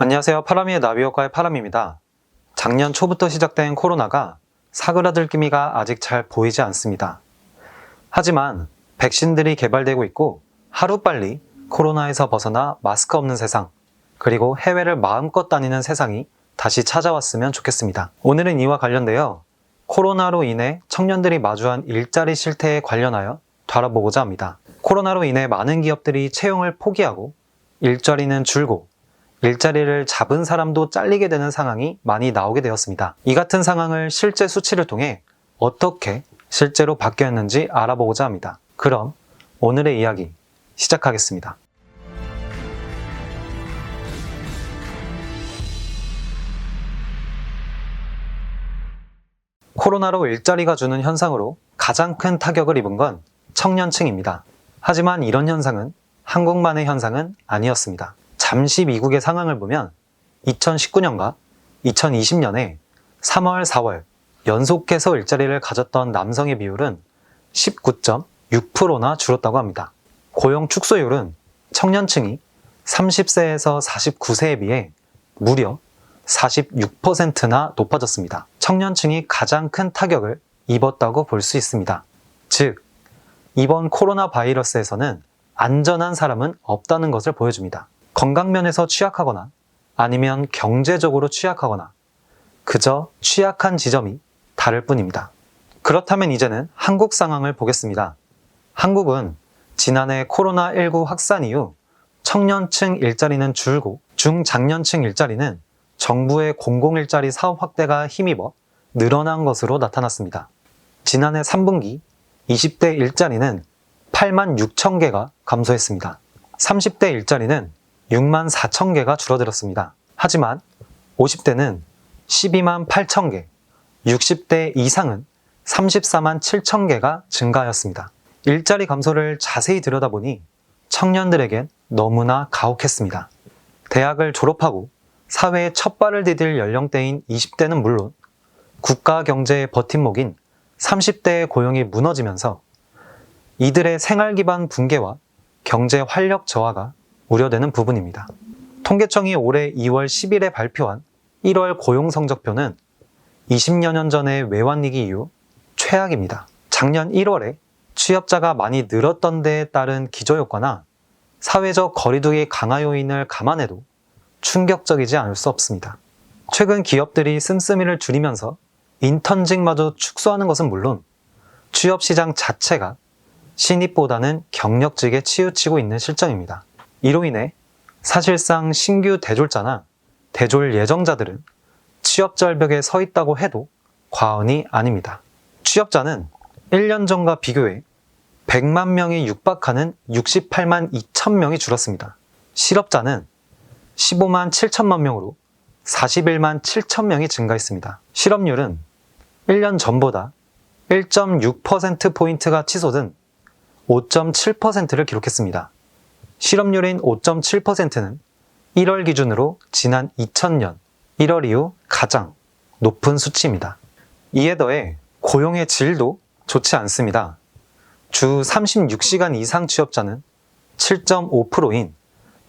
안녕하세요. 파라미의 나비효과의 파람입니다. 작년 초부터 시작된 코로나가 사그라들 기미가 아직 잘 보이지 않습니다. 하지만 백신들이 개발되고 있고 하루빨리 코로나에서 벗어나 마스크 없는 세상, 그리고 해외를 마음껏 다니는 세상이 다시 찾아왔으면 좋겠습니다. 오늘은 이와 관련되어 코로나로 인해 청년들이 마주한 일자리 실태에 관련하여 다뤄보고자 합니다. 코로나로 인해 많은 기업들이 채용을 포기하고 일자리는 줄고 일자리를 잡은 사람도 잘리게 되는 상황이 많이 나오게 되었습니다. 이 같은 상황을 실제 수치를 통해 어떻게 실제로 바뀌었는지 알아보고자 합니다. 그럼 오늘의 이야기 시작하겠습니다. 코로나로 일자리가 주는 현상으로 가장 큰 타격을 입은 건 청년층입니다. 하지만 이런 현상은 한국만의 현상은 아니었습니다. 잠시 미국의 상황을 보면 2019년과 2020년에 3월, 4월 연속해서 일자리를 가졌던 남성의 비율은 19.6%나 줄었다고 합니다. 고용 축소율은 청년층이 30세에서 49세에 비해 무려 46%나 높아졌습니다. 청년층이 가장 큰 타격을 입었다고 볼 수 있습니다. 즉, 이번 코로나 바이러스에서는 안전한 사람은 없다는 것을 보여줍니다. 건강면에서 취약하거나 아니면 경제적으로 취약하거나 그저 취약한 지점이 다를 뿐입니다. 그렇다면 이제는 한국 상황을 보겠습니다. 한국은 지난해 코로나19 확산 이후 청년층 일자리는 줄고 중장년층 일자리는 정부의 공공일자리 사업 확대가 힘입어 늘어난 것으로 나타났습니다. 지난해 3분기 20대 일자리는 8만 6천 개가 감소했습니다. 30대 일자리는 6만 4천 개가 줄어들었습니다. 하지만 50대는 12만 8천 개, 60대 이상은 34만 7천 개가 증가하였습니다. 일자리 감소를 자세히 들여다보니 청년들에겐 너무나 가혹했습니다. 대학을 졸업하고 사회에 첫 발을 디딜 연령대인 20대는 물론 국가 경제의 버팀목인 30대의 고용이 무너지면서 이들의 생활 기반 붕괴와 경제 활력 저하가 우려되는 부분입니다. 통계청이 올해 2월 10일에 발표한 1월 고용 성적표는 20여 년 전의 외환위기 이후 최악입니다. 작년 1월에 취업자가 많이 늘었던 데에 따른 기저효과나 사회적 거리두기 강화 요인을 감안해도 충격적이지 않을 수 없습니다. 최근 기업들이 씀씀이를 줄이면서 인턴직마저 축소하는 것은 물론 취업시장 자체가 신입보다는 경력직에 치우치고 있는 실정입니다. 이로 인해 사실상 신규 대졸자나 대졸 예정자들은 취업 절벽에 서 있다고 해도 과언이 아닙니다. 취업자는 1년 전과 비교해 100만 명이 육박하는 68만 2천 명이 줄었습니다. 실업자는 15만 7천만 명으로 41만 7천 명이 증가했습니다. 실업률은 1년 전보다 1.6%포인트가 치솟은 5.7%를 기록했습니다. 실업률인 5.7%는 1월 기준으로 지난 2000년 1월 이후 가장 높은 수치입니다. 이에 더해 고용의 질도 좋지 않습니다. 주 36시간 이상 취업자는 7.5%인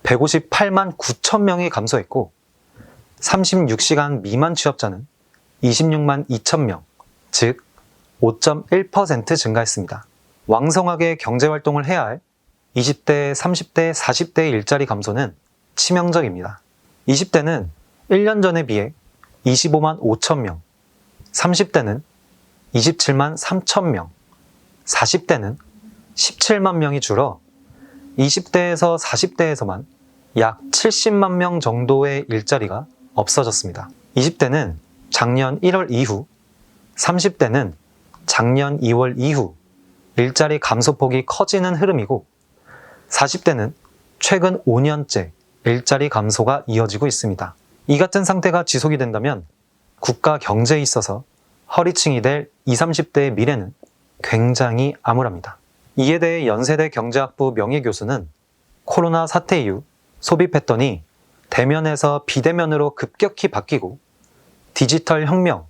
158만 9천 명이 감소했고 36시간 미만 취업자는 26만 2천 명, 즉 5.1% 증가했습니다. 왕성하게 경제활동을 해야 할 20대, 30대, 40대의 일자리 감소는 치명적입니다. 20대는 1년 전에 비해 25만 5천 명, 30대는 27만 3천 명, 40대는 17만 명이 줄어 20대에서 40대에서만 약 70만 명 정도의 일자리가 없어졌습니다. 20대는 작년 1월 이후, 30대는 작년 2월 이후 일자리 감소폭이 커지는 흐름이고 40대는 최근 5년째 일자리 감소가 이어지고 있습니다. 이 같은 상태가 지속이 된다면 국가 경제에 있어서 허리층이 될 20, 30대의 미래는 굉장히 암울합니다. 이에 대해 연세대 경제학부 명예교수는 코로나 사태 이후 소비 패턴이 대면에서 비대면으로 급격히 바뀌고 디지털 혁명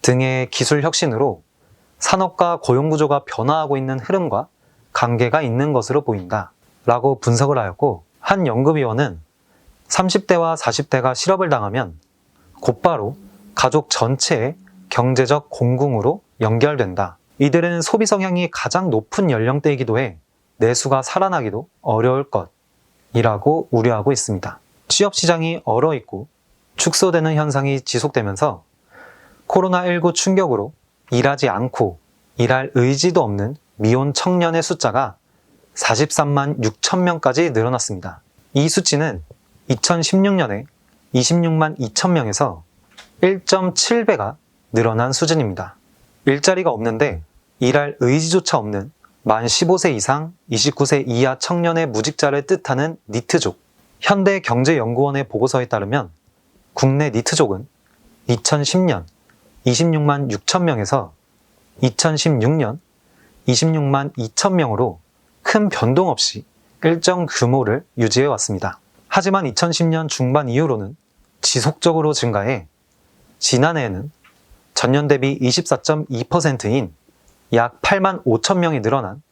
등의 기술 혁신으로 산업과 고용 구조가 변화하고 있는 흐름과 관계가 있는 것으로 보인다 라고 분석을 하였고, 한 연구위원은 30대와 40대가 실업을 당하면 곧바로 가족 전체의 경제적 공궁으로 연결된다. 이들은 소비 성향이 가장 높은 연령대이기도 해 내수가 살아나기도 어려울 것이라고 우려하고 있습니다. 취업 시장이 얼어있고 축소되는 현상이 지속되면서 코로나19 충격으로 일하지 않고 일할 의지도 없는 미혼 청년의 숫자가 43만 6천 명까지 늘어났습니다. 이 수치는 2016년에 26만 2천 명에서 1.7배가 늘어난 수준입니다. 일자리가 없는데 일할 의지조차 없는 만 15세 이상 29세 이하 청년의 무직자를 뜻하는 니트족. 현대경제연구원의 보고서에 따르면 국내 니트족은 2010년 26만 6천 명에서 2016년 26만 2천 명으로 큰 변동 없이 일정 규모를 유지해 왔습니다. 하지만 2010년 중반 이후로는 지속적으로 증가해 지난해에는 전년 대비 24.2%인 약 8만 5천 명이 늘어난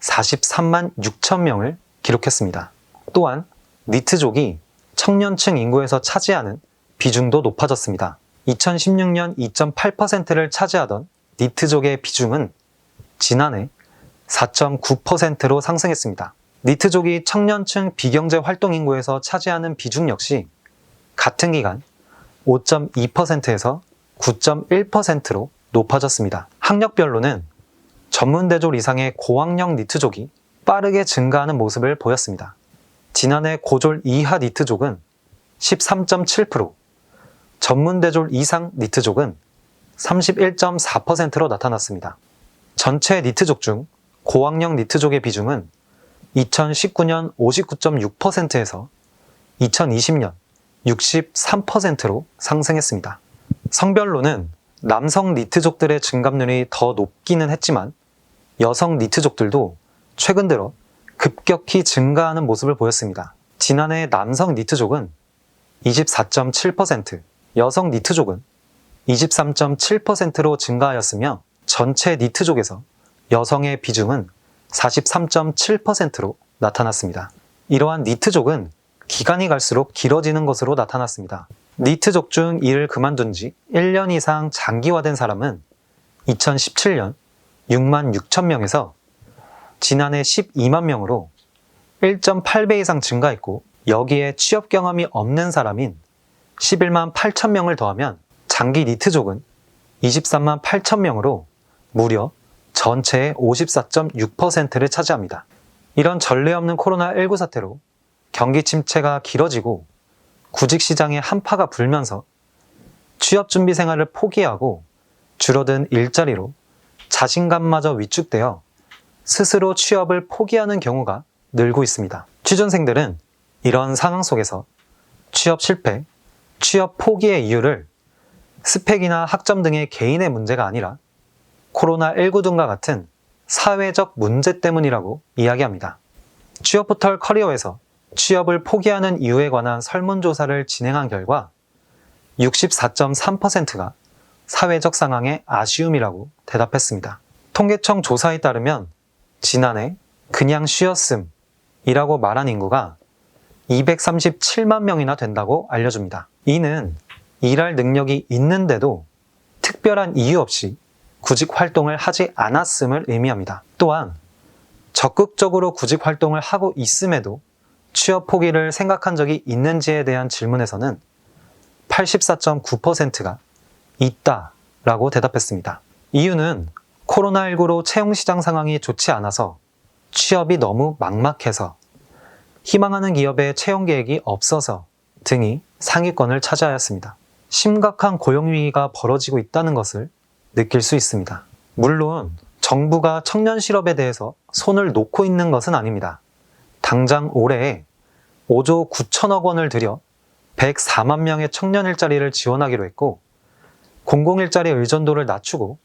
43만 6천 명을 기록했습니다. 또한 니트족이 청년층 인구에서 차지하는 비중도 높아졌습니다. 2016년 2.8%를 차지하던 니트족의 비중은 지난해 4.9%로 상승했습니다. 니트족이 청년층 비경제 활동 인구에서 차지하는 비중 역시 같은 기간 5.2%에서 9.1%로 높아졌습니다. 학력별로는 전문대졸 이상의 고학력 니트족이 빠르게 증가하는 모습을 보였습니다. 지난해 고졸 이하 니트족은 13.7%, 전문대졸 이상 니트족은 31.4%로 나타났습니다. 전체 니트족 중 고학력 니트족의 비중은 2019년 59.6%에서 2020년 63%로 상승했습니다. 성별로는 남성 니트족들의 증감률이 더 높기는 했지만 여성 니트족들도 최근 들어 급격히 증가하는 모습을 보였습니다. 지난해 남성 니트족은 24.7%, 여성 니트족은 23.7%로 증가하였으며 전체 니트족에서 여성의 비중은 43.7%로 나타났습니다. 이러한 니트족은 기간이 갈수록 길어지는 것으로 나타났습니다. 니트족 중 일을 그만둔 지 1년 이상 장기화된 사람은 2017년 6만 6천 명에서 지난해 12만 명으로 1.8배 이상 증가했고, 여기에 취업 경험이 없는 사람인 11만 8천 명을 더하면 장기 니트족은 23만 8천 명으로 무려 전체의 54.6%를 차지합니다. 이런 전례 없는 코로나19 사태로 경기 침체가 길어지고 구직 시장에 한파가 불면서 취업 준비 생활을 포기하고 줄어든 일자리로 자신감마저 위축되어 스스로 취업을 포기하는 경우가 늘고 있습니다. 취준생들은 이런 상황 속에서 취업 실패, 취업 포기의 이유를 스펙이나 학점 등의 개인의 문제가 아니라 코로나19 등과 같은 사회적 문제 때문이라고 이야기합니다. 취업 포털 커리어에서 취업을 포기하는 이유에 관한 설문조사를 진행한 결과 64.3%가 사회적 상황의 아쉬움이라고 대답했습니다. 통계청 조사에 따르면 지난해 그냥 쉬었음이라고 말한 인구가 237만 명이나 된다고 알려줍니다. 이는 일할 능력이 있는데도 특별한 이유 없이 구직 활동을 하지 않았음을 의미합니다. 또한 적극적으로 구직 활동을 하고 있음에도 취업 포기를 생각한 적이 있는지에 대한 질문에서는 84.9%가 있다라고 대답했습니다. 이유는 코로나19로 채용시장 상황이 좋지 않아서, 취업이 너무 막막해서, 희망하는 기업의 채용 계획이 없어서 등이 상위권을 차지하였습니다. 심각한 고용위기가 벌어지고 있다는 것을 느낄 수 있습니다. 물론 정부가 청년 실업에 대해서 손을 놓고 있는 것은 아닙니다. 당장 올해에 5조 9천억 원을 들여 104만 명의 청년 일자리를 지원하기로 했고, 공공일자리 의존도를 낮추고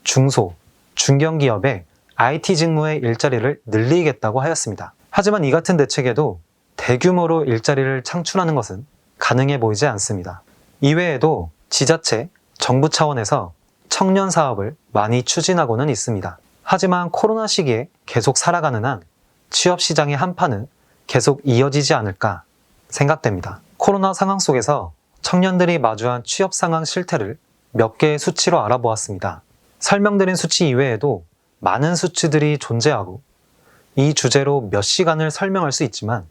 중소, 중견기업의 IT 직무의 일자리를 늘리겠다고 하였습니다. 하지만 이 같은 대책에도 대규모로 일자리를 창출하는 것은 가능해 보이지 않습니다. 이외에도 지자체, 정부 차원에서 청년 사업을 많이 추진하고는 있습니다. 하지만 코로나 시기에 계속 살아가는 한 취업 시장의 한파는 계속 이어지지 않을까 생각됩니다. 코로나 상황 속에서 청년들이 마주한 취업 상황 실태를 몇 개의 수치로 알아보았습니다. 설명드린 수치 이외에도 많은 수치들이 존재하고 이 주제로 몇 시간을 설명할 수 있지만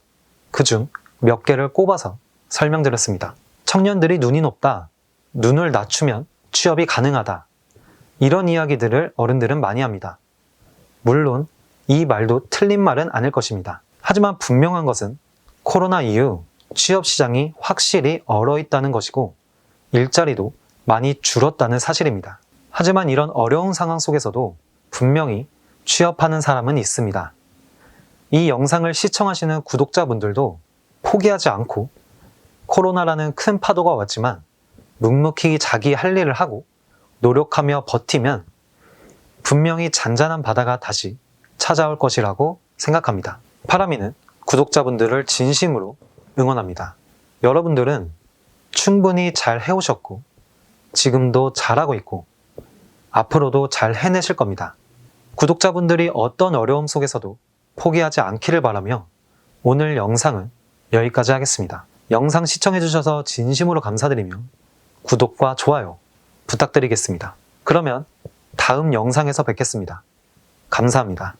그중 몇 개를 꼽아서 설명드렸습니다. 청년들이 눈이 높다, 눈을 낮추면 취업이 가능하다, 이런 이야기들을 어른들은 많이 합니다. 물론 이 말도 틀린 말은 아닐 것입니다. 하지만 분명한 것은 코로나 이후 취업 시장이 확실히 얼어있다는 것이고 일자리도 많이 줄었다는 사실입니다. 하지만 이런 어려운 상황 속에서도 분명히 취업하는 사람은 있습니다. 이 영상을 시청하시는 구독자분들도 포기하지 않고 코로나라는 큰 파도가 왔지만 묵묵히 자기 할 일을 하고 노력하며 버티면 분명히 잔잔한 바다가 다시 찾아올 것이라고 생각합니다. 파라미는 구독자분들을 진심으로 응원합니다. 여러분들은 충분히 잘 해오셨고 지금도 잘하고 있고 앞으로도 잘 해내실 겁니다. 구독자분들이 어떤 어려움 속에서도 포기하지 않기를 바라며 오늘 영상은 여기까지 하겠습니다. 영상 시청해주셔서 진심으로 감사드리며 구독과 좋아요 부탁드리겠습니다. 그러면 다음 영상에서 뵙겠습니다. 감사합니다.